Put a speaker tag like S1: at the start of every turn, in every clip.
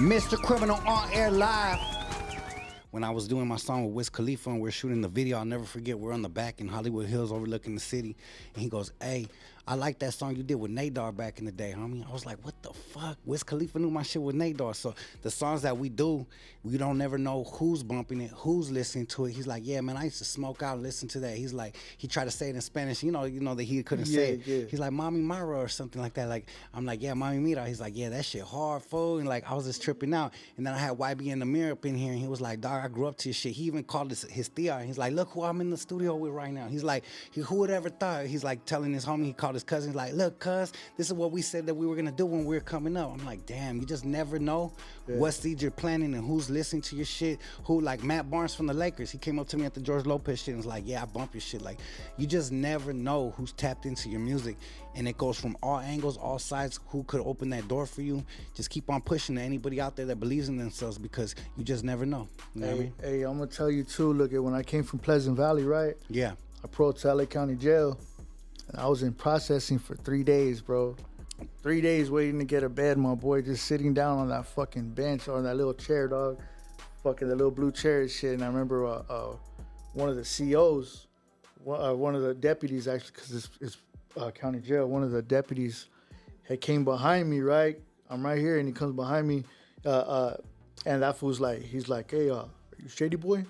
S1: Mr. Criminal on air live. When I was doing my song with Wiz Khalifa and we're shooting the video, I'll never forget, we're on the back in Hollywood Hills overlooking the city. And he goes, hey, I like that song you did with Nadar back in the day, homie. I was like, what the fuck? Wiz Khalifa knew my shit with Nadar. So the songs that we do, we don't never know who's bumping it, who's listening to it. He's like, yeah, man, I used to smoke out and listen to that. He's like, he tried to say it in Spanish, you know that he couldn't say it. Yeah. He's like, Mami Mara or something like that. Like, I'm like, yeah, Mami Mira. He's like, yeah, that shit hard, fool. And like, I was just tripping out. And then I had YB in the mirror up in here, and he was like, dog, I grew up to this shit. He even called his tia. He's like, look who I'm in the studio with right now. He's like, who would ever thought? He's like telling his homie, he called his cousin, he's like, look, cuz, this is what we said that we were gonna do when we were coming up. I'm like, damn, you just never know what seeds you're planting and who's listening to your shit. Who, like Matt Barnes from the Lakers, he came up to me at the George Lopez shit and was like, yeah, I bump your shit. Like, you just never know who's tapped into your music, and it goes from all angles, all sides, who could open that door for you. Just keep on pushing to anybody out there that believes in themselves, because you just never know. You know what I mean?
S2: Hey, I'm gonna tell you too, look, at when I came from Pleasant Valley, right?
S1: Yeah.
S2: I paroled to LA County Jail, and I was in processing for 3 days, bro. 3 days waiting to get a bed, my boy, just sitting down on that fucking bench or on that little chair, dog. Fucking the little blue chair and shit. And I remember one of the COs, one of the deputies, actually, because it's county jail, one of the deputies had came behind me, right? I'm right here, and he comes behind me, and that fool's like, he's like, hey, are you Shady Boy?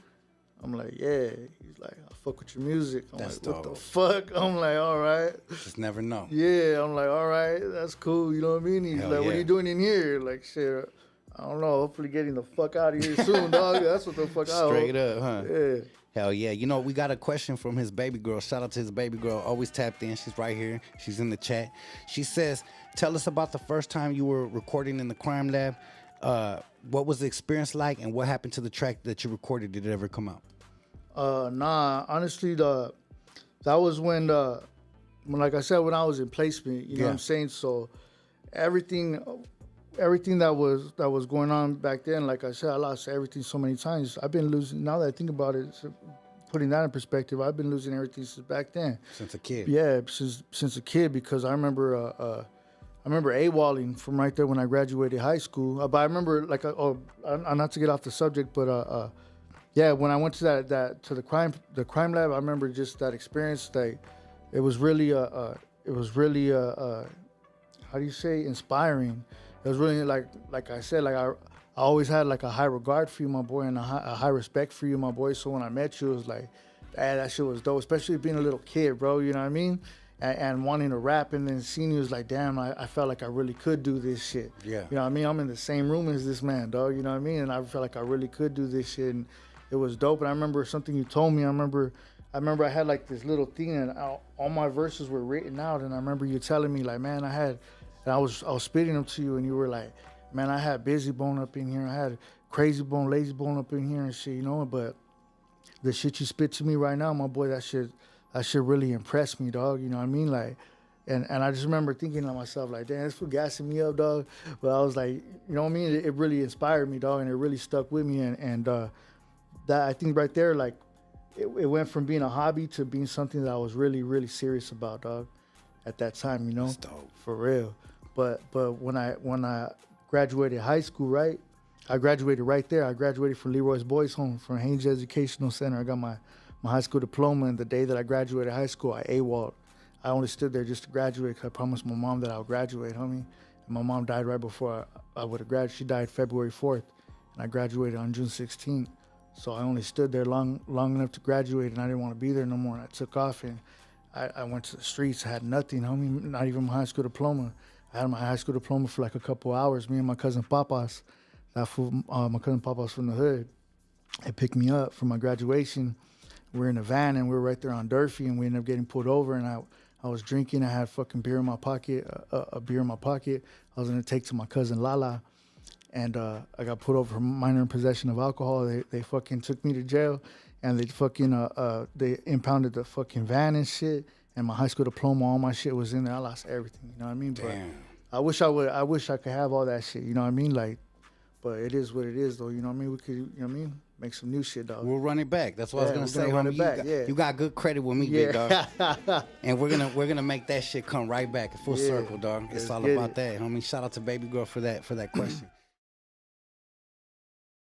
S2: I'm like, yeah. He's like, I fuck with your music. I'm
S1: That's
S2: like, what
S1: dope.
S2: the fuck? I'm like, all right.
S1: Just never know.
S2: Yeah, I'm like, all right, that's cool. You know what I mean? He's
S1: Hell
S2: like,
S1: yeah.
S2: what are you doing in here? Like, shit, I don't know. Hopefully getting the fuck out of here soon, dog. That's what the fuck I hope.
S1: Straight up, huh?
S2: Yeah.
S1: Hell yeah. You know, we got a question from his baby girl. Shout out to his baby girl. Always tapped in. She's right here. She's in the chat. She says, tell us about the first time you were recording in the crime lab. What was the experience like, and what happened to the track that you recorded? Did it ever come out?
S2: Nah, honestly, that was when like I said, when I was in placement, you know what I'm saying? So everything that was going on back then, like I said, I lost everything so many times. I've been losing, now that I think about it, putting that in perspective, I've been losing everything since back then.
S1: Since a kid?
S2: Yeah, since a kid, because I remember AWOLing from right there when I graduated high school. But I remember, like, not to get off the subject, but yeah, when I went to the crime lab, I remember just that experience. That it was really how do you say, inspiring. It was really like I said, like I always had like a high regard for you, my boy, and a high respect for you, my boy. So when I met you, it was like, that shit was dope, especially being a little kid, bro. You know what I mean? And wanting to rap, and then seeing you was like, damn, I felt like I really could do this shit.
S1: Yeah.
S2: You know what I mean? I'm in the same room as this man, dog. You know what I mean? And I felt like I really could do this shit. And it was dope. And I remember something you told me. I remember I had like this little thing, and all my verses were written out. And I remember you telling me, like, man, I was spitting them to you, and you were like, man, I had Busy Bone up in here. I had Crazy Bone, Lazy Bone up in here and shit, you know. But the shit you spit to me right now, my boy, that shit really impressed me, dog. You know what I mean? Like, and I just remember thinking to myself, like, damn, this for gassing me up, dog. But I was like, you know what I mean? It really inspired me, dog, and it really stuck with me. And that, I think right there, like, it went from being a hobby to being something that I was really, really serious about, dog, at that time, you know?
S1: That's dope. For
S2: real. But when I graduated high school, right? I graduated right there. I graduated from Leroy's Boys Home, from Haynes Educational Center. I got my high school diploma, and the day that I graduated high school, I AWOL'd. I only stood there just to graduate because I promised my mom that I would graduate, homie. And my mom died right before I would have graduated. She died February 4th, and I graduated on June 16th. So I only stood there long enough to graduate, and I didn't want to be there no more. And I took off, and I went to the streets. I had nothing, homie, not even my high school diploma. I had my high school diploma for like a couple hours. Me and my cousin Papas, my cousin Papas from the hood, they picked me up for my graduation. We were in a van, and we were right there on Durfee, and we ended up getting pulled over, and I was drinking. I had fucking beer in my pocket, a beer in my pocket. I was gonna take to my cousin Lala, and I got pulled over for minor in possession of alcohol. They fucking took me to jail, and they fucking they impounded the fucking van and shit. And my high school diploma, all my shit was in there. I lost everything, you know what I mean?
S1: Damn.
S2: But I wish I could have all that shit, you know what I mean? Like, but it is what it is, though, you know what I mean? We could, you know what I mean? Make some new shit, dog.
S1: We'll run it back. That's what I was gonna say,
S2: run
S1: homie.
S2: it back,
S1: You got good credit with me, big dog. And we're gonna make that shit come right back, full circle, dog. It's all about that, homie. Shout out to baby girl for that question.